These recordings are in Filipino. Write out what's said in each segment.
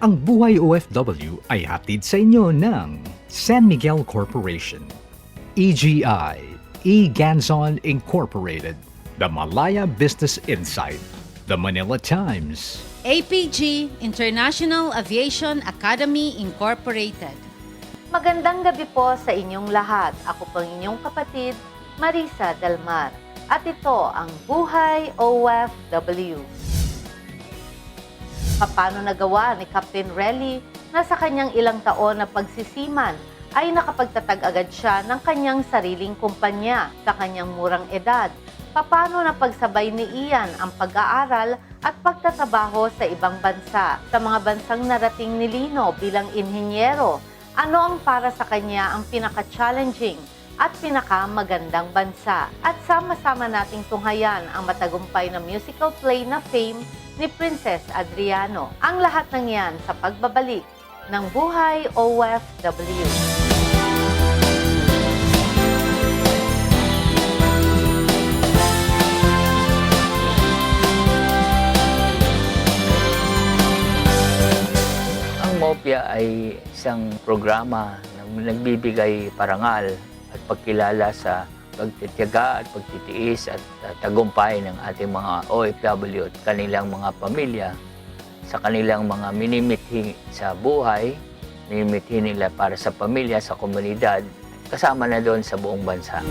Ang Buhay OFW ay hatid sa inyo ng San Miguel Corporation, EGI, E-Ganzon Incorporated, The Malaya Business Insight, The Manila Times, APG, International Aviation Academy Incorporated. Magandang gabi po sa inyong lahat. Ako po ang inyong kapatid, Marisa Dalmar. At ito ang Buhay OFW. Paano nagawa ni Captain Relly na sa kanyang ilang taon na pagsisiman ay nakapagtatag agad siya ng kanyang sariling kumpanya sa kanyang murang edad? Paano napagsabay ni Ian ang pag-aaral at pagtatrabaho sa ibang bansa? Sa mga bansang narating ni Lino bilang inhinyero, ano ang para sa kanya ang pinaka-challenging at pinaka-magandang bansa? At sama-sama nating tunghayan ang matagumpay na musical play na Fame ni Princess Adriano. Ang lahat ng yan sa pagbabalik ng Buhay OFW. Ang MOPIA ay isang programa na nagbibigay parangal at pagkilala sa pagtitiyaga at pagtitiis at tagumpay ng ating mga OFW at kanilang mga pamilya sa kanilang mga minimithi sa buhay, minimithi nila para sa pamilya, sa komunidad, kasama na doon sa buong bansa.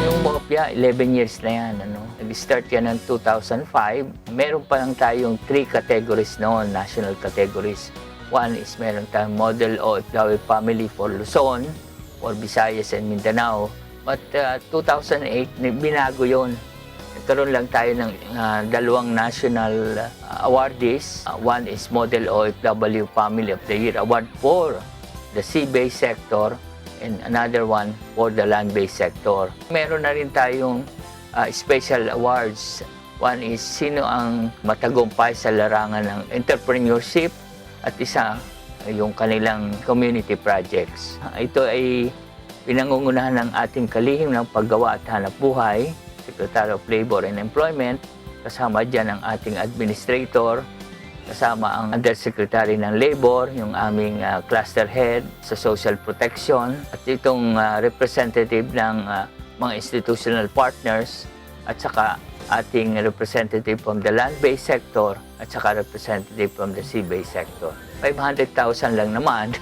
Yung MOPIA, 11 years na yan. Nag-start yan ng 2005. Meron pa lang tayong 3 categories noon, national categories. One is meron tayong Model OFW Family for Luzon, or Visayas and Mindanao. But 2008, binago yun. Nagkaroon lang tayo ng dalawang national awardees. One is Model OFW Family of the Year Award for the sea-based sector and another one for the land-based sector. Meron na rin tayong special awards. One is sino ang matagumpay sa larangan ng entrepreneurship at isa yung kanilang community projects. Ito ay pinangungunahan ng ating kalihim ng paggawa at hanap buhay, Secretary of Labor and Employment, kasama dyan ang ating administrator, kasama ang Undersecretary ng Labor, yung aming cluster head sa social protection, at itong representative ng mga institutional partners, at saka ating representative from the land-based sector, at saka representative from the sea-based sector. 500,000 lang naman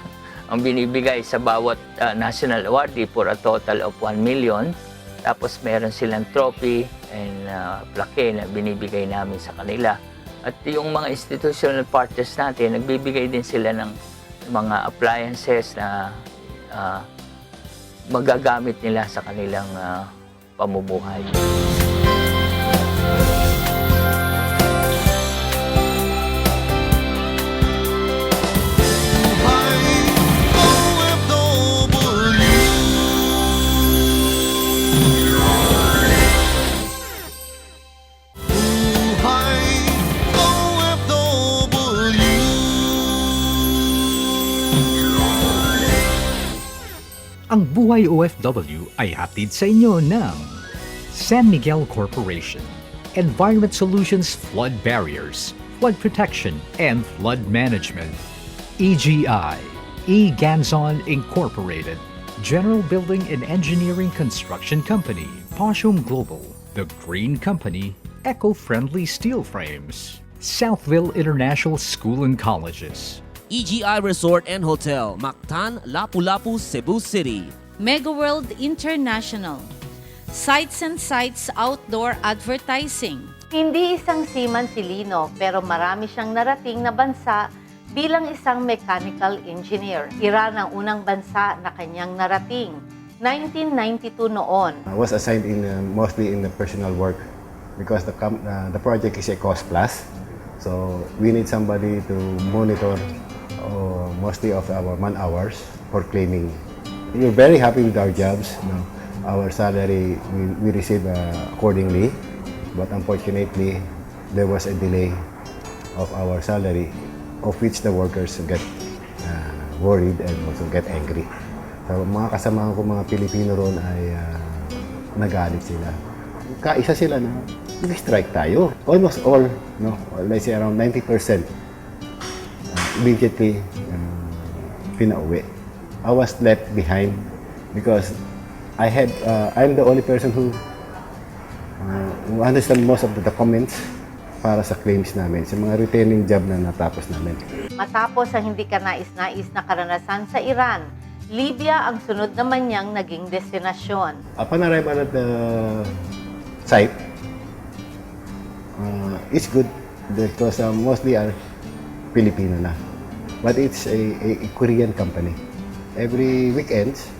ang binibigay sa bawat national awardee for a total of 1 million. Tapos meron silang trophy and plaque na binibigay namin sa kanila. At yung mga institutional partners natin, nagbibigay din sila ng mga appliances na magagamit nila sa kanilang pamumuhay. Ang Buhay OFW ay hatid sa inyo ng San Miguel Corporation, Environment Solutions Flood Barriers, Flood Protection and Flood Management, EGI, E-Ganzon Incorporated, General Building and Engineering Construction Company, Poshum Global, The Green Company, Eco-Friendly Steel Frames, Southville International School and Colleges, EGI Resort and Hotel, Mactan, Lapu-Lapu, Cebu City. Mega World International. Sights and Sights Outdoor Advertising. Hindi isang seaman si Lino pero marami siyang narating na bansa bilang isang mechanical engineer. Iran ang unang bansa na kanyang narating. 1992 noon. I was assigned mostly in the personal work because the project is a cost plus. So we need somebody to monitor mostly of our man hours for claiming. We're very happy with our jobs. Our salary we receive accordingly, but unfortunately there was a delay of our salary, of which the workers get worried and also get angry. So mga kasamahan ko mga Pilipino roon ay nagalit sila. Kaisa sila na nag-strike tayo. Almost all, no, let's say around 90%, immediately pinauwi. I was left behind because I'm the only person who understand most of the documents para sa claims namin, sa mga retaining job na natapos namin. Matapos ang hindi kanais-nais na karanasan sa Iran, Libya ang sunod naman niyang naging destinasyon. Upon arrival at the site, it's good because mostly are Filipino na. But it's a Korean company. Every weekends,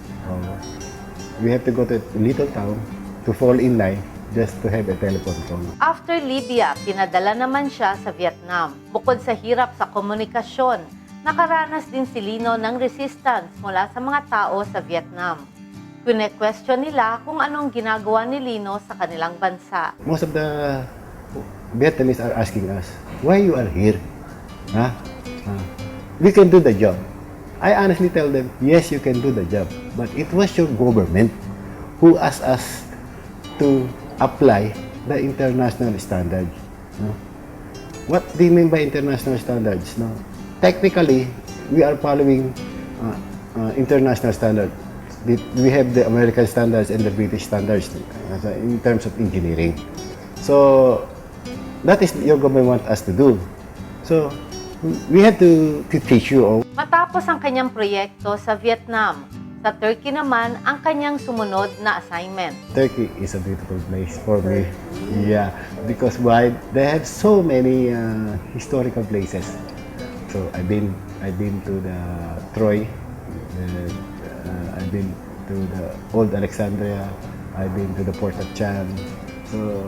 we have to go to a little town to fall in line just to have a telephone call. After Libya, pinadala naman siya sa Vietnam. Bukod sa hirap sa komunikasyon, nakaranas din si Lino ng resistance mula sa mga tao sa Vietnam. Kune-question nila kung anong ginagawa ni Lino sa kanilang bansa. Most of the Vietnamese are asking us, why you are here? Huh? We can do the job. I honestly tell them, yes, you can do the job. But it was your government who asked us to apply the international standards. No? What do you mean by international standards? No? Technically, we are following international standards. We have the American standards and the British standards in terms of engineering. So, that is your government want us to do. So, we have to teach you all. Matapos ang kanyang proyekto sa Vietnam, sa Turkey naman ang kanyang sumunod na assignment. Turkey is a beautiful place for me. Yeah, because why? They have so many historical places. So I've been to the Troy. I've been to the old Alexandria. I've been to the Port of Chan. So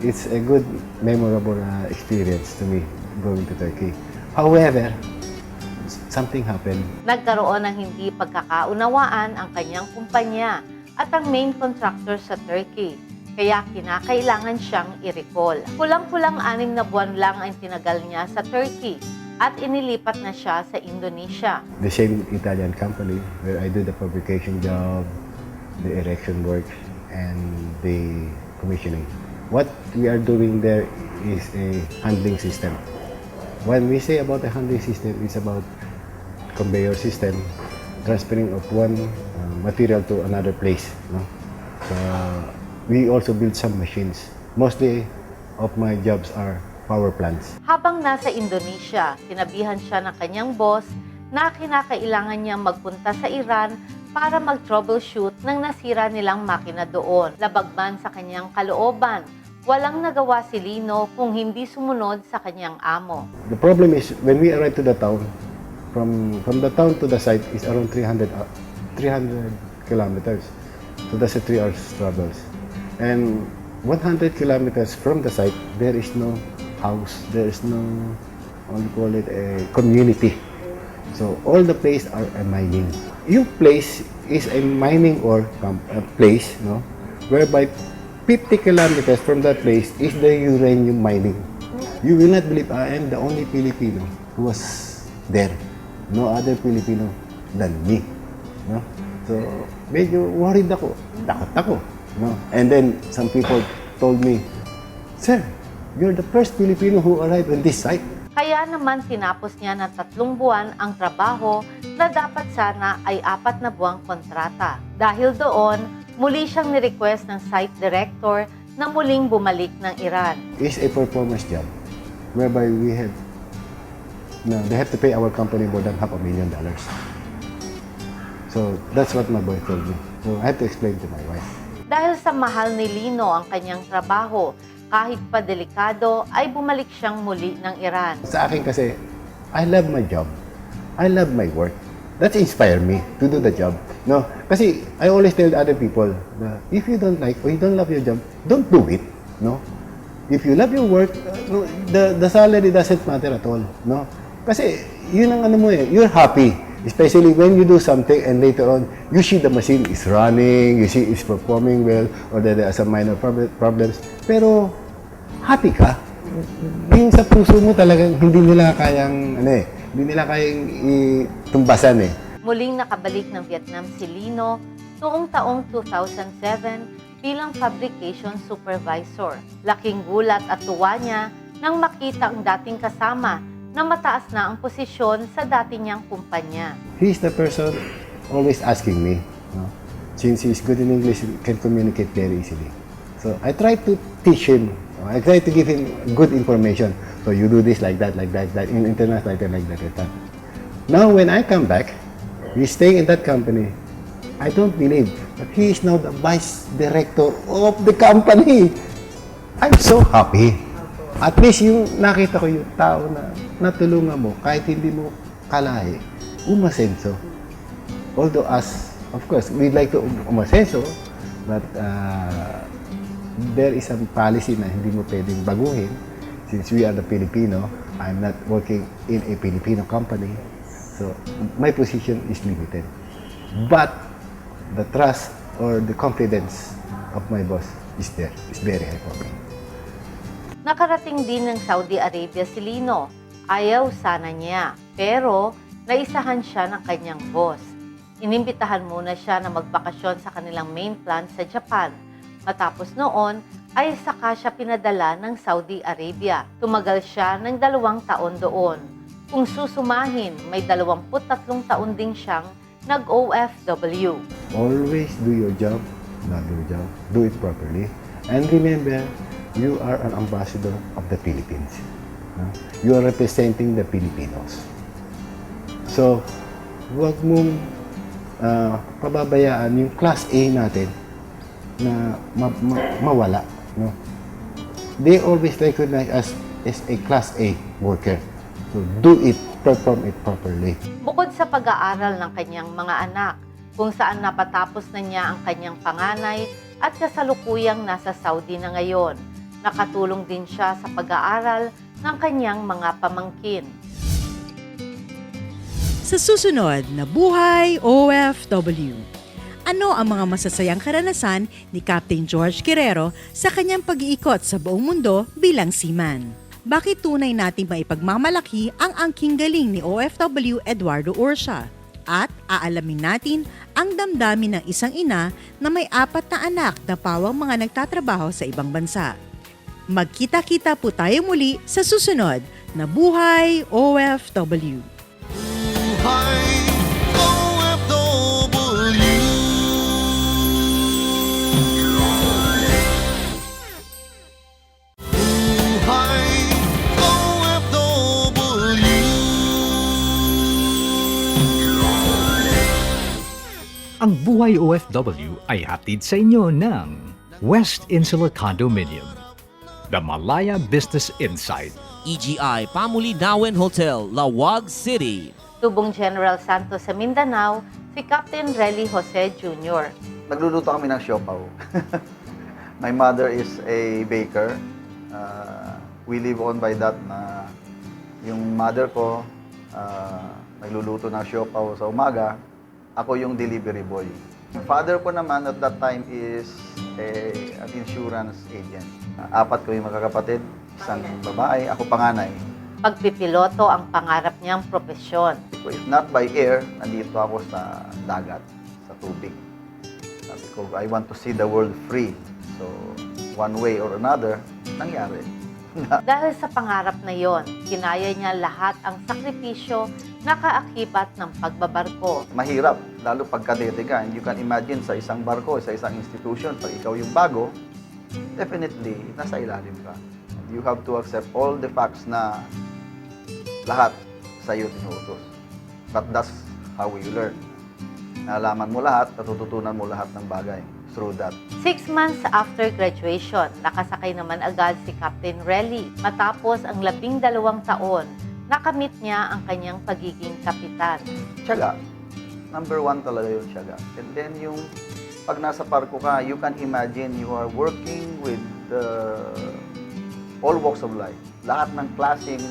it's a good, memorable experience to me going to Turkey. However, something happened. Nagkaroon ng hindi pagkakaunawaan ang kanyang kumpanya at ang main contractor sa Turkey. Kaya kinakailangan siyang i-recall. Kulang-kulang 6 na buwan lang ang tinagal niya sa Turkey at inilipat na siya sa Indonesia. The same Italian company where I do the fabrication job, the erection work, and the commissioning. What we are doing there is a handling system. When we say about a handling system, it's about conveyor system, transferring of one material to another place. No? So, we also build some machines. Mostly of my jobs are power plants. Habang nasa Indonesia, sinabihan siya ng kanyang boss na kinakailangan niyang magpunta sa Iran para mag-troubleshoot ng nasira nilang makina doon. Labag man sa kanyang kalooban, walang nagawa si Lino kung hindi sumunod sa kanyang amo. The problem is when we arrive to the town, from the town to the site is around 300 kilometers. So that's a 3 hours travels. And 100 kilometers from the site, there is no house, there is no, what we call it, a community. So all the place are a mining. Yung place is a mining or place, no, whereby 50 kilometers from that place is the uranium mining. You will not believe I am the only Filipino who was there. No other Filipino than me. No? So, medyo worried ako. Takot ako. No? And then, some people told me, Sir, you're the first Filipino who arrived on this site. Kaya naman tinapos niya ng 3 buwan ang trabaho na dapat sana ay 4 na buwang kontrata. Dahil doon, muli siyang ni-request ng site director na muling bumalik ng Iran. It's a performance job whereby they have to pay our company more than $500,000. So that's what my boy told me. So I had to explain to my wife. Dahil sa mahal ni Lino ang kanyang trabaho, kahit pa delikado, ay bumalik siyang muli ng Iran. Sa akin kasi, I love my job. I love my work. That inspire me to do the job. No? Kasi I always tell other people, na if you don't like or you don't love your job, don't do it. No? If you love your work, the salary doesn't matter at all. No? Kasi yun ang ano mo eh, you're happy. Especially when you do something and later on, you see the machine is running, you see it's performing well, or there are some minor problems. Pero happy ka. Yung sa puso mo talagang hindi nila kayang, hindi nila kayang itumbasan eh. Muling nakabalik ng Vietnam si Lino noong taong 2007, bilang fabrication supervisor. Laking gulat at tuwa niya nang makita ang dating kasama na mataas na ang posisyon sa dati niyang kumpanya. He's the person always asking me. No? Since he's good in English, he can communicate very easily. So I try to teach him. I try to give him good information. So you do this like that, in international, like that. Now when I come back, he's staying in that company. I don't believe, but he is now the vice director of the company. I'm so happy. At least yung nakita ko yung tao na natulungan mo, kahit hindi mo kalahi, umasenso. Although us, of course, we'd like to umasenso, but there is some policy na hindi mo pwedeng baguhin. Since we are the Filipino, I'm not working in a Filipino company, so my position is limited. But the trust or the confidence of my boss is there. It's very high for me. Nakarating din ng Saudi Arabia si Lino. Ayaw sana niya, pero naisahan siya ng kanyang boss. Inimbitahan muna siya na magbakasyon sa kanilang main plant sa Japan. Matapos noon, ay saka siya pinadala ng Saudi Arabia. Tumagal siya ng 2 taon doon. Kung susumahin, may 23 taon din siyang nag-OFW. Always do your job, not your job. Do it properly. And remember, you are an ambassador of the Philippines. You are representing the Filipinos. So, huwag mong pababayaan yung Class A natin na mawala. No? They always recognize us as a Class A worker. So, do it, perform it properly. Bukod sa pag-aaral ng kanyang mga anak, kung saan napatapos na niya ang kanyang panganay at kasalukuyang nasa Saudi na ngayon, nakatulong din siya sa pag-aaral ng kanyang mga pamangkin. Sa susunod na Buhay OFW, ano ang mga masasayang karanasan ni Captain George Guerrero sa kanyang pag-iikot sa buong mundo bilang seaman? Bakit tunay nating maipagmamalaki ang angking galing ni OFW Eduardo Ursia? At aalamin natin ang damdamin ng isang ina na may 4 na anak na pawang mga nagtatrabaho sa ibang bansa. Magkita-kita po tayo muli sa susunod na Buhay OFW. Ang Buhay OFW ay hatid sa inyo ng West Insula Condominium, The Malaya Business Insight, EGI Pamulindawen Hotel, Lawag City. Tubong General Santos sa Mindanao, si Captain Relly Jose Jr. Nagluluto kami ng siopaw. My mother is a baker. We live on by that na yung mother ko nagluluto ng siopaw sa umaga. Ako yung delivery boy. Yung father ko naman at that time is an insurance agent. 4 kami magkakapatid, isang babae, ako panganay. Pagpipiloto ang pangarap niyang propesyon. If not by air, nandito ako sa dagat, sa tubig. Sabi ko, I want to see the world free. So, one way or another, nangyari. Dahil sa pangarap na yon, kinaya niya lahat ang sakripisyo na kaakibat ng pagbabarko. Mahirap, lalo pag kadete ka. And you can imagine sa isang barko, sa isang institution, pag ikaw yung bago, definitely, nasa ilalim ka. You have to accept all the facts na lahat sa iyo tinuutos. But that's how we learn. Nalaman mo lahat, natututunan mo lahat ng bagay through that. 6 months after graduation, nakasakay naman agad si Captain Relly. Matapos ang 12 taon, nakamit niya ang kanyang pagiging kapitan. Tiyaga. Number 1 talaga yung tiyaga. And then yung pag nasa barko ka, you can imagine you are working with all walks of life. Lahat ng klaseng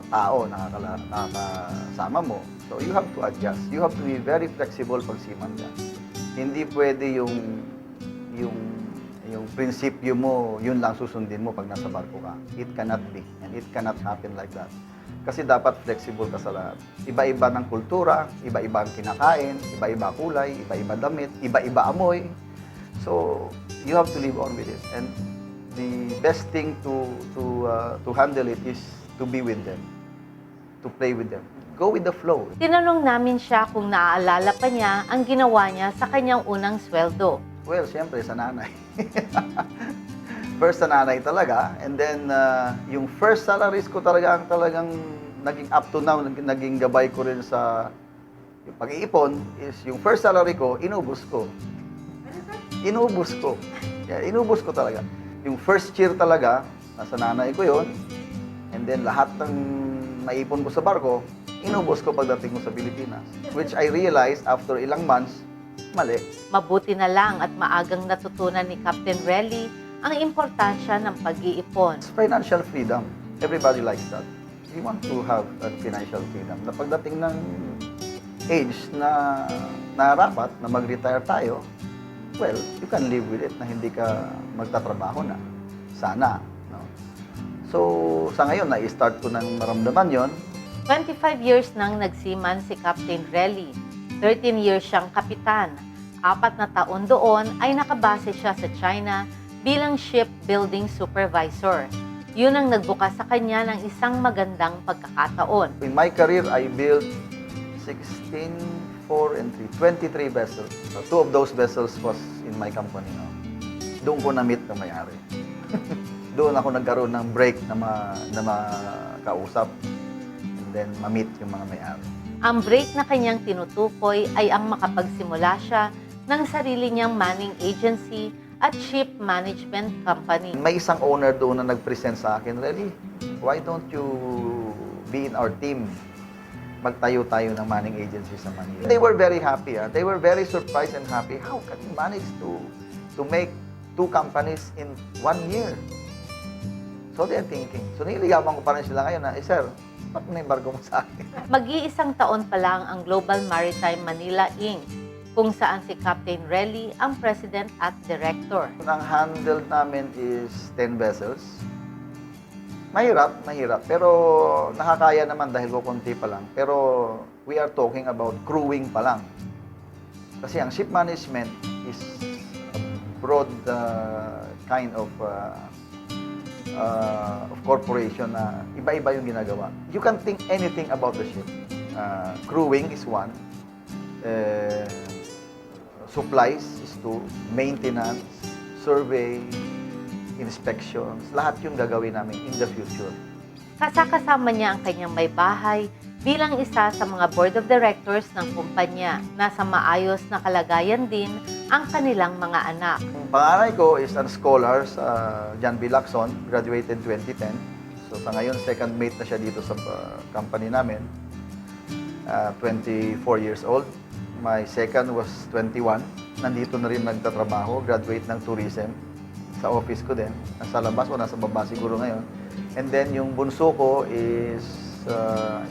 tao nakakasama mo. So you have to adjust. You have to be very flexible pag seaman ka. Hindi pwede yung prinsipyo mo, yun lang susundin mo pag nasa barko ka. It cannot be and it cannot happen like that. Kasi dapat flexible ka sa lahat. Iba-iba ng kultura, iba-iba ang kinakain, iba-iba kulay, iba-iba damit, iba-iba amoy. So, you have to live on with it. And the best thing to handle it is to be with them, to play with them. Go with the flow. Tinanong namin siya kung naaalala pa niya ang ginawa niya sa kanyang unang sweldo. Well, siyempre, sa nanay. First sa nanay talaga. And then, yung first salaries ko talagang naging up to now, naging gabay ko rin sa yung pag-iipon is yung first salary ko, inubos ko. Inubos ko. Yeah, inubos ko talaga. Yung first year talaga, nasa nanay ko yon. And then, lahat ng naipon ko sa barko, inubos ko pagdating ko sa Pilipinas. Which I realized after ilang months, mali. Mabuti na lang at maagang natutunan ni Captain Relly ang importansya ng pag-iipon. It's financial freedom. Everybody likes that. We want to have that financial freedom. Na pagdating ng age na narapat na mag-retire tayo, well, you can live with it na hindi ka magtatrabaho na. Sana. No? So, sa ngayon, na-start ko nang maramdaman yon. 25 years nang nagsiman si Captain Relly. 13 years siyang kapitan. 4 na taon doon ay nakabase siya sa China bilang shipbuilding supervisor. Yun ang nagbukas sa kanya ng isang magandang pagkakataon. In my career, I built 16, 4, and 3, 23 vessels. 2 of those vessels was in my company. No? Doon ko na-meet na may-ari. Doon ako nagkaroon ng break na makausap. And then, ma-meet yung mga may-ari. Ang break na kanyang tinutukoy ay ang makapagsimula siya ng sarili niyang manning agency at ship management company. May isang owner doon na nag-present sa akin, Relly, why don't you be in our team? Magtayo tayo ng manning agency sa Manila. They were very happy. They were very surprised and happy. How can you manage to make 2 companies in 1 year? So they're thinking. So nililigawan ko pa rin sila ngayon na, sir, ba't na yung barko mo sa akin? Mag-iisang taon pa lang ang Global Maritime Manila Inc., kung saan si Captain Relly ang president at director. Ang handle namin is 10 vessels. Mahirap. Pero nakakaya naman dahil kukunti pa lang. Pero we are talking about crewing pa lang. Kasi ang ship management is a broad kind of corporation na iba-iba yung ginagawa. You can think anything about the ship. Crewing is one. Supplies is 2. Maintenance, survey, inspections. Lahat yung gagawin namin in the future. Kasama niya ang kanyang may bahay bilang isa sa mga board of directors ng kumpanya. Nasa maayos na kalagayan din ang kanilang mga anak. Ang panganay ko is a scholar sa John B. Lacson, graduated 2010. So sa ngayon, second mate na siya dito sa company namin. 24 years old. My second was 21. Nandito na rin nagtatrabaho, graduate ng tourism sa office ko din. Nasa labas o nasa baba siguro ngayon. And then yung bunso ko is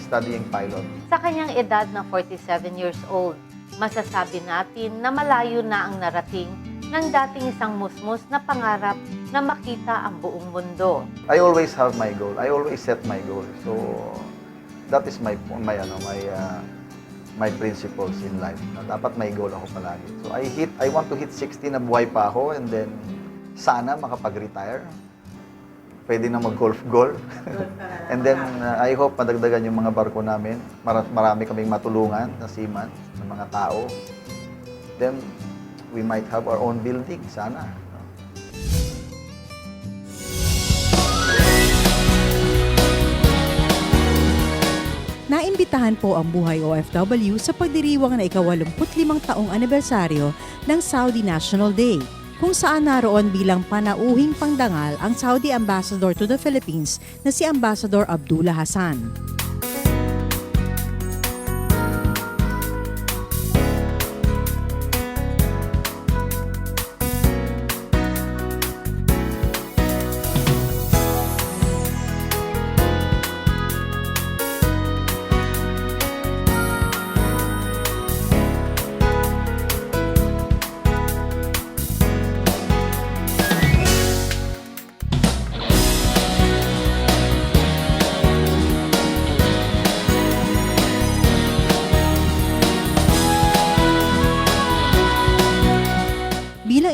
studying pilot. Sa kanyang edad na 47 years old, masasabi natin na malayo na ang narating ng dating isang musmus na pangarap na makita ang buong mundo. I always have my goal. I always set my goal. So that is my principles in life. Dapat may goal ako palagi. So I want to hit 60 na buhay pa ako and then sana makapag-retire. Pwede na mag-golf. And then I hope madagdagan yung mga barko namin. Marami kaming matulungan na seaman, ng mga tao. Then we might have our own building, sana. Naimbitahan po ang Buhay OFW sa pagdiriwang na ika-85 taong anibersaryo ng Saudi National Day, kung saan naroon bilang panauhing pangdangal ang Saudi Ambassador to the Philippines na si Ambassador Abdullah Hassan.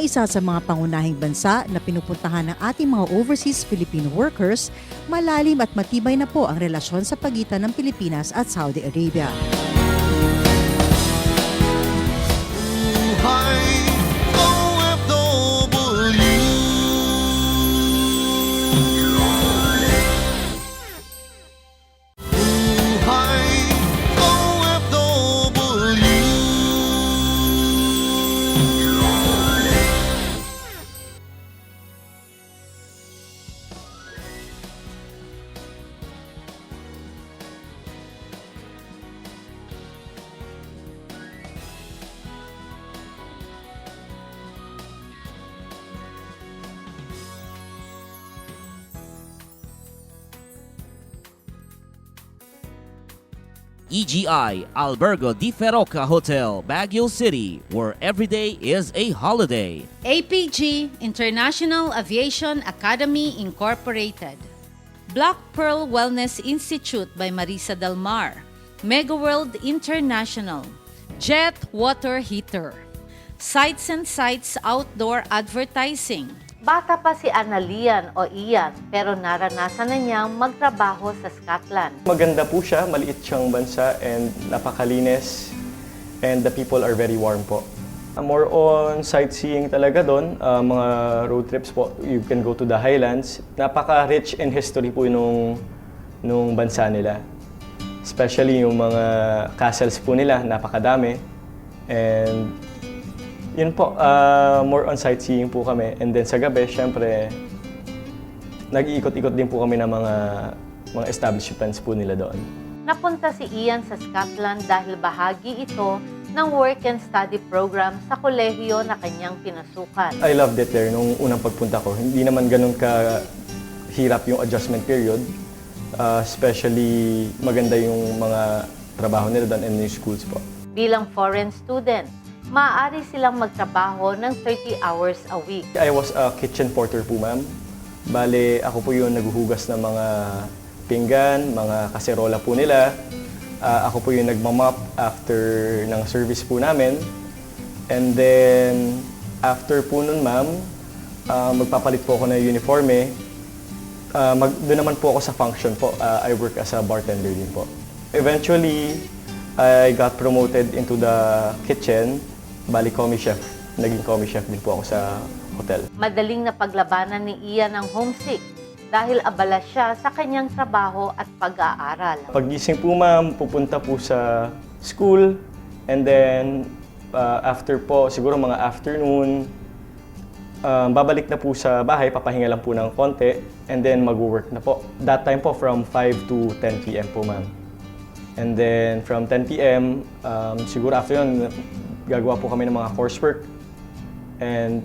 isa sa mga pangunahing bansa na pinupuntahan ng ating mga overseas Filipino workers, malalim at matibay na po ang relasyon sa pagitan ng Pilipinas at Saudi Arabia. EGI Albergo di Feroca Hotel, Baguio City, where every day is a holiday. APG, International Aviation Academy Incorporated. Black Pearl Wellness Institute by Marisa Del Mar. Mega World International. Jet Water Heater. Sights and Sights Outdoor Advertising. Bata pa si Analian o Ian pero naranasan na niyang magtrabaho sa Scotland. Maganda po siya, maliit siyang bansa and napakalinis and the people are very warm po. More on sightseeing talaga doon, mga road trips po. You can go to the highlands. Napaka-rich in history po nung bansa nila. Especially yung mga castles po nila, napakadami. And yun po, more on sightseeing po kami. And then sa gabi, syempre, nag-iikot-ikot din po kami ng mga establishments po nila doon. Napunta si Ian sa Scotland dahil bahagi ito ng work and study program sa kolehiyo na kanyang pinasukan. I loved it there nung unang pagpunta ko. Hindi naman ganun kahirap yung adjustment period. Especially maganda yung mga trabaho nila doon and yung schools po. Bilang foreign student, maaari silang magtrabaho ng 30 hours a week. I was a kitchen porter po, ma'am. Bale, ako po yung naghuhugas ng mga pinggan, mga kaserola po nila. Ako po yung nagmamop after ng service po namin. And then, after po nun, ma'am, magpapalit po ako ng uniforme. Doon naman po ako sa function po. I work as a bartender din po. Eventually, I got promoted into the kitchen. Bali, commie chef. Naging commie chef din po ako sa hotel. Madaling napaglabanan ni Ian ang homesick dahil abala siya sa kanyang trabaho at pag-aaral. Paggising po, ma'am, pupunta po sa school. And then, after po, siguro mga afternoon, babalik na po sa bahay, papahinga lang po ng konti. And then, mag-work na po. That time po, from 5 to 10 p.m. po, ma'am. And then, from 10 p.m., siguro after yun, gagawa po kami ng mga coursework. And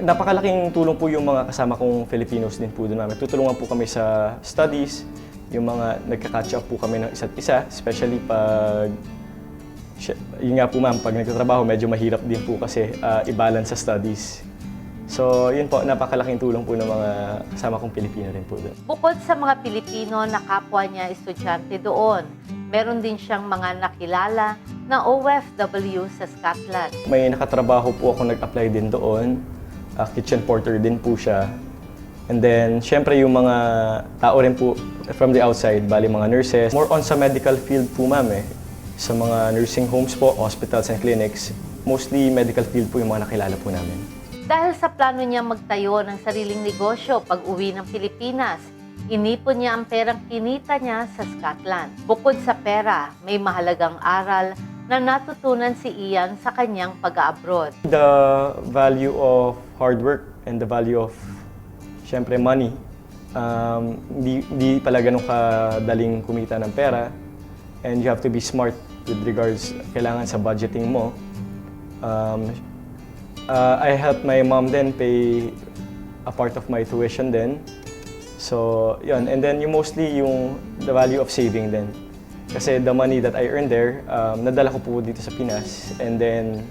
napakalaking tulong po yung mga kasama kong Filipinos din po doon namin. Tutulungan po kami sa studies, yung mga nagka-catch up po kami ng isa't isa, especially pag, yun nga po ma'am, pag nagtatrabaho, medyo mahirap din po kasi i-balance sa studies. So, yun po, napakalaking tulong po ng mga kasama kong Pilipino rin po doon. Bukod sa mga Pilipino na kapwa niya estudyante doon, meron din siyang mga nakilala na OFW sa Scotland. May nakatrabaho po ako nag-apply din doon. Kitchen porter din po siya. And then, syempre yung mga tao rin po from the outside, bali mga nurses. More on sa medical field po ma'am eh. Sa mga nursing homes po, hospitals and clinics, mostly medical field po yung mga nakilala po namin. Dahil sa plano niya magtayo ng sariling negosyo pag uwi ng Pilipinas, inipon niya ang perang kinita niya sa Scotland. Bukod sa pera, may mahalagang aral na natutunan si Ian sa kanyang pag-abroad. The value of hard work and the value of, syempre, money. Di pala ganun kadaling kumita ng pera. And you have to be smart with regards, kailangan sa budgeting mo. I helped my mom then pay a part of my tuition then. So, yun. And then mostly the value of saving then. Kasi the money that I earned there, nadala ko po dito sa Pinas. And then,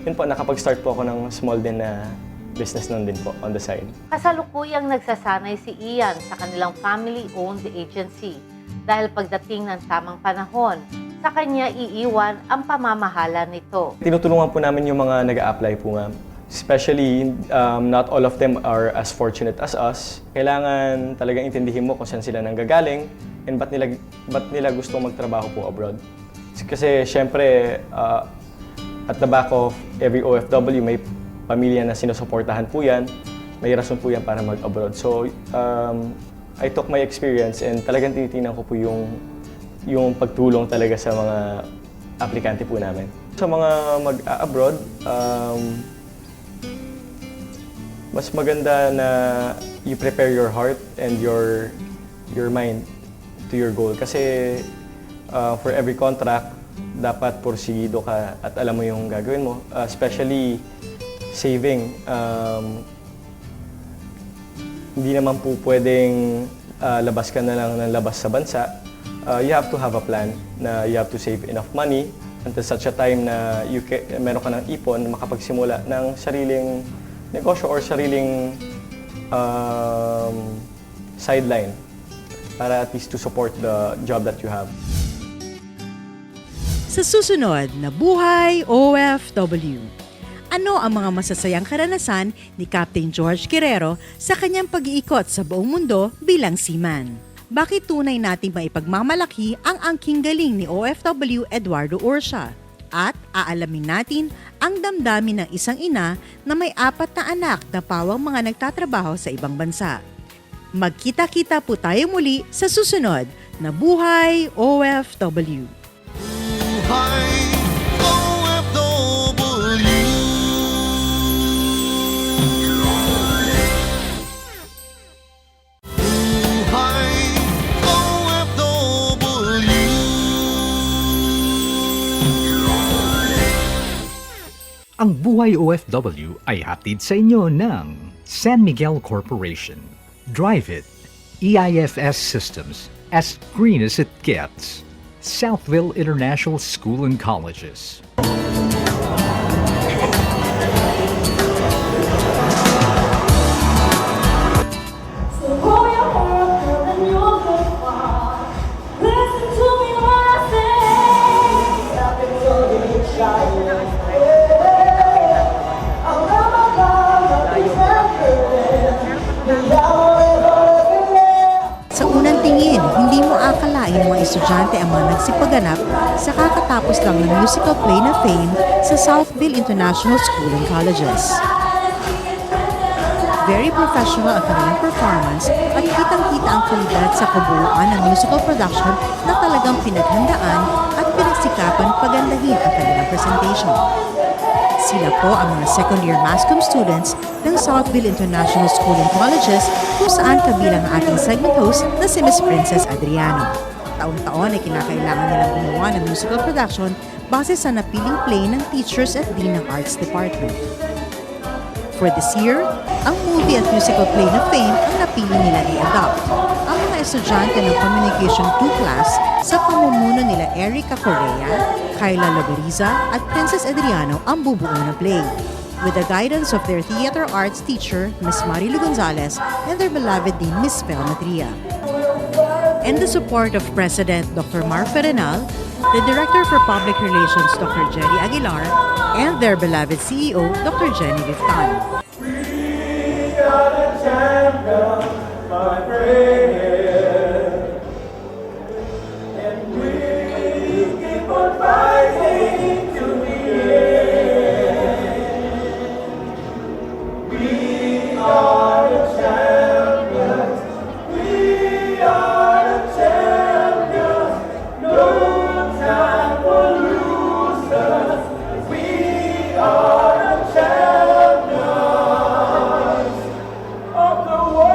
yun po, nakapag-start po ako ng small din na business nun din po on the side. Kasalukuyang nagsasanay si Ian sa kanilang family-owned agency dahil pagdating ng tamang panahon, sa kanya iiwan ang pamamahala nito. Tinutulungan po namin yung mga nag-a-apply po, ma'am. Especially, not all of them are as fortunate as us. Kailangan talagang intindihin mo kung saan sila nanggagaling and ba't nila gusto magtrabaho po abroad. Kasi syempre, at the back of every OFW, may pamilya na sinusuportahan po yan. May rason po yan para mag-abroad. So, I took my experience and talagang tinitingnan ko po yung pagtulong talaga sa mga aplikante po namin. Sa mga mag-abroad, mas maganda na you prepare your heart and your mind to your goal. Kasi for every contract, dapat porsigido ka at alam mo yung gagawin mo. Especially saving. Hindi naman po pwedeng labas ka na lang ng labas sa bansa. You have to have a plan na you have to save enough money until such a time na meron ka ng ipon na makapagsimula ng sariling negosyo or sariling sideline para at least to support the job that you have. Sa susunod na Buhay OFW, ano ang mga masasayang karanasan ni Captain George Guerrero sa kanyang pag-iikot sa buong mundo bilang seaman? Bakit tunay nating maipagmamalaki ang angking galing ni OFW Eduardo Ursia? At aalamin natin ang damdamin ng isang ina na may 4 na anak na pawang mga nagtatrabaho sa ibang bansa. Magkita-kita po tayo muli sa susunod na Buhay OFW. Buhay OFW. Buhay OFW. Ang Buhay OFW ay hatid sa inyo ng San Miguel Corporation. Drive it. EIFS Systems, as green as it gets. Southville International School and Colleges. Sa unang tingin, hindi mo akalain mga estudyante ang mga nagsipaganap sa kakatapos lang ng musical play na Fame sa Southville International School and Colleges. Very professional ang kanilang performance at kitang-kita ang kalidad sa kabuuan ng musical production na talagang pinaghandaan at pinagsikapan pagandahin ang kanilang presentation. Sila po ang mga second-year mass comm students ng Southville International School and Colleges kung saan kabilang ang ating segment host na si Miss Princess Adriano. Taon-taon ay kinakailangan nilang gumawa ng musical production base sa napiling play ng teachers at dean ng arts department. For this year, ang movie at musical play na Fame ang napili nila i-adopt. Ang mga estudyante ng Communication 2 class sa pamumuno nila Erica Correa, Kyla Loberiza at Princess Adriano ang bubuo ng play, with the guidance of their theater arts teacher, Ms. Marilu Gonzalez, and their beloved dean, Ms. Fel Matria. And the support of President Dr. Mar Ferenal, the Director for Public Relations, Dr. Jerry Aguilar, and their beloved CEO, Dr. Jenny Viftan. We are the champions, my friend. And we keep on fighting to the end. We are the champions. We are the champions. No time for losers. We are the champions of the world.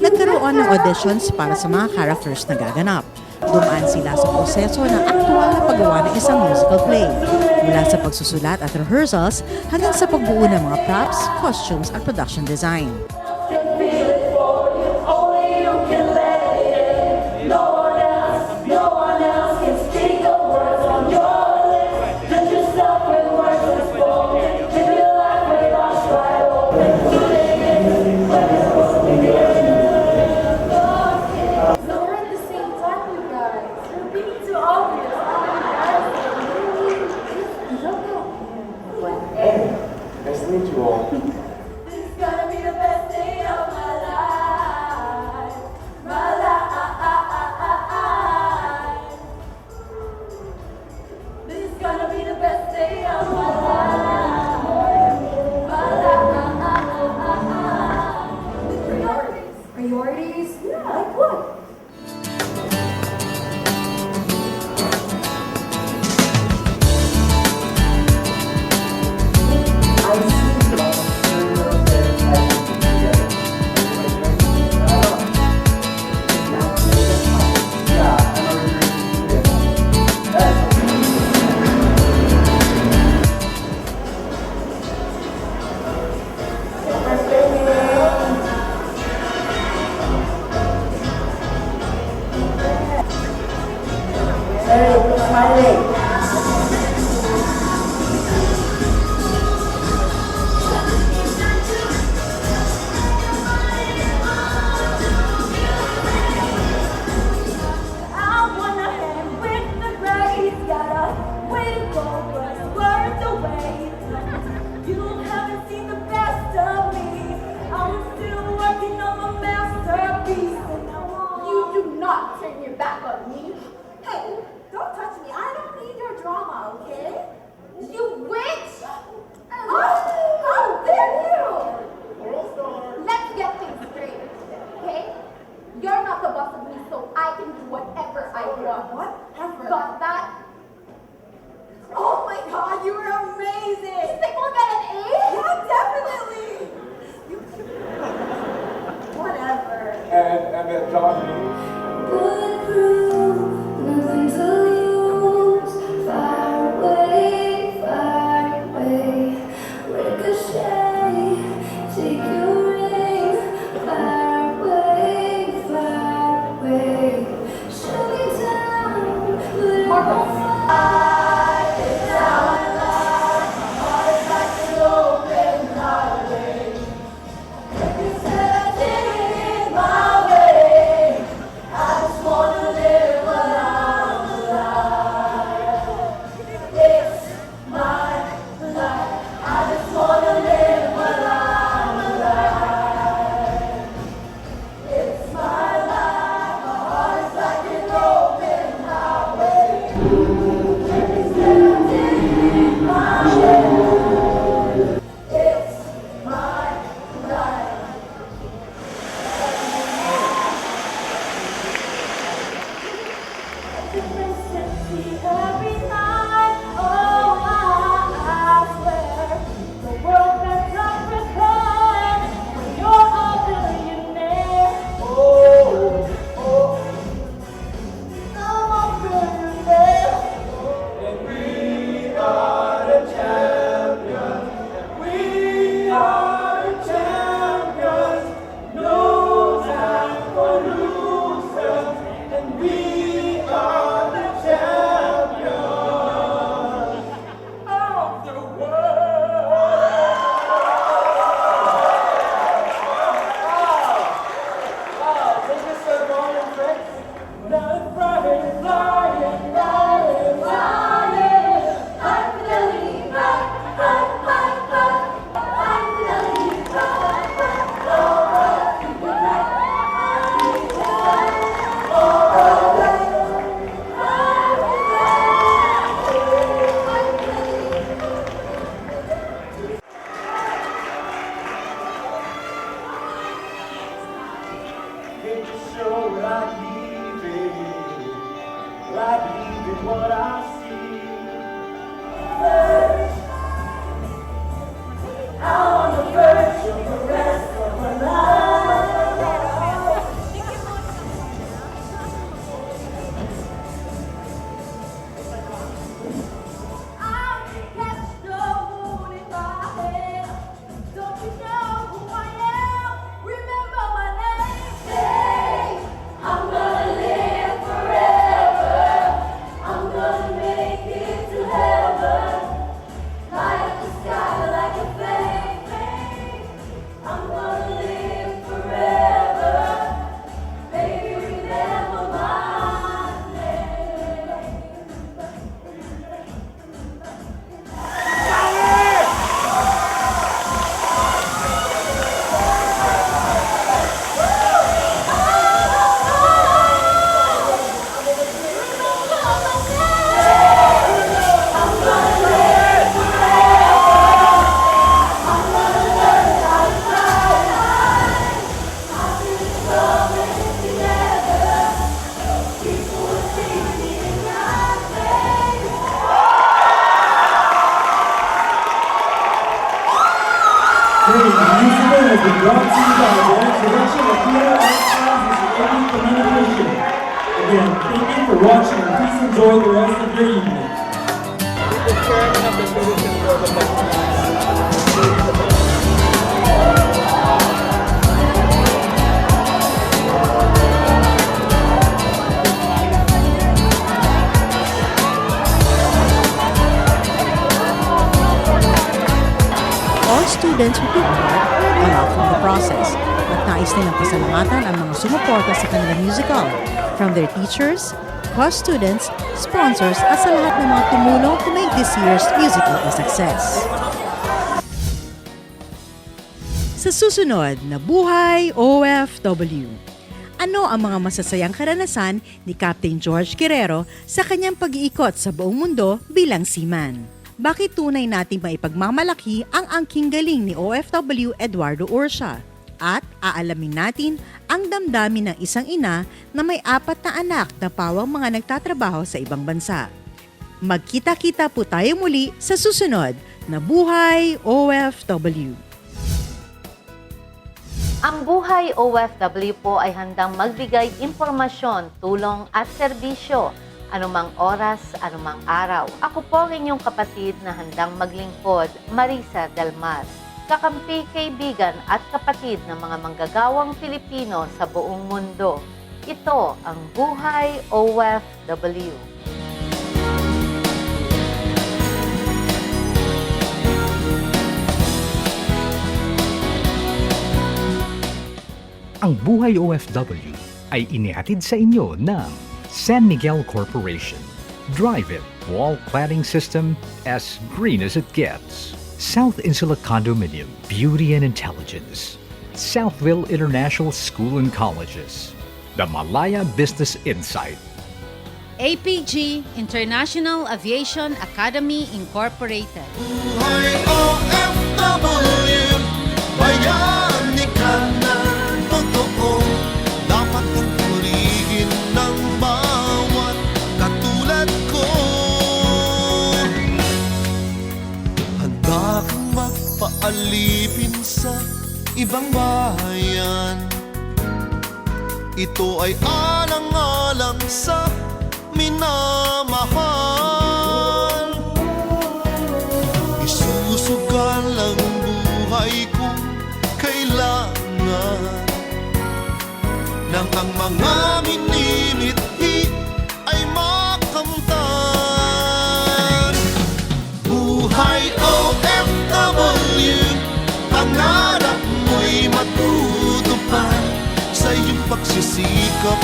Nagkaroon ng auditions para sa mga characters na gaganap. Dumaan sila sa proseso ng aktual na paggawa ng isang musical play, mula sa pagsusulat at rehearsals hanggang sa pagbuo ng mga props, costumes at production design. So we're at the same time, you guys. We're being meet you all. This is gonna be the best day of my life. My life. This is gonna be the best day of my life. My life. Priorities. Priorities? Yeah, like what? Turn your back on me. Hey, don't touch me. I don't need your drama, okay? You witch! How dare you! Let's get things straight, okay? You're not the boss of me, so I can do whatever I want. Whatever? Got that? Oh my god, you were amazing! You think we'll get an A? Yeah, definitely! Whatever. And then Johnny. Bulletproof, nothing to lose. Far away, ricochet. Take your aim, far away. Shut me down, but Marco. musical has been brought to you by the direction of Theater Arts Classes and Amy Communication. Again, thank you for watching and please enjoy the rest of your evening. All students who took part heard a lot from the process at nais nilang pasalamatan ang mga sumuporta sa kanilang musical, from their teachers, co-students, sponsors at sa lahat ng mga tumulong to make this year's musical a success. Sa susunod na Buhay OFW, ano ang mga masasayang karanasan ni Captain George Guerrero sa kanyang pag-iikot sa buong mundo bilang seaman? Bakit tunay nating maipagmamalaki ang angking galing ni OFW Eduardo Ursia? At aalamin natin ang damdamin ng isang ina na may 4 na anak na pawang mga nagtatrabaho sa ibang bansa. Magkita-kita po tayo muli sa susunod na Buhay OFW. Ang Buhay OFW po ay handang magbigay impormasyon, tulong at serbisyo anumang oras, anumang araw. Ako po ang inyong kapatid na handang maglingkod, Marisa Del Mar. Kakampi, kaibigan at kapatid ng mga manggagawang Pilipino sa buong mundo. Ito ang Buhay OFW. Ang Buhay OFW ay inihatid sa inyo ng San Miguel Corporation. Drive it, wall cladding system as green as it gets. South Insula Condominium, Beauty and Intelligence. Southville International School and Colleges. The Malaya Business Insight. APG, International Aviation Academy Incorporated. Buhay OFW, bayani ka na totoo. Dapat kang purihin ng bawat katulad ko. Handa kang magpaalipin sa ibang bayan. Ito ay alang-alang sa minamahal. Isusugal ang buhay kung kailangan nang ang mga minimithi ay makamtan. Buhay OFW, pangarap mo'y matutupad sa iyong pagsisikap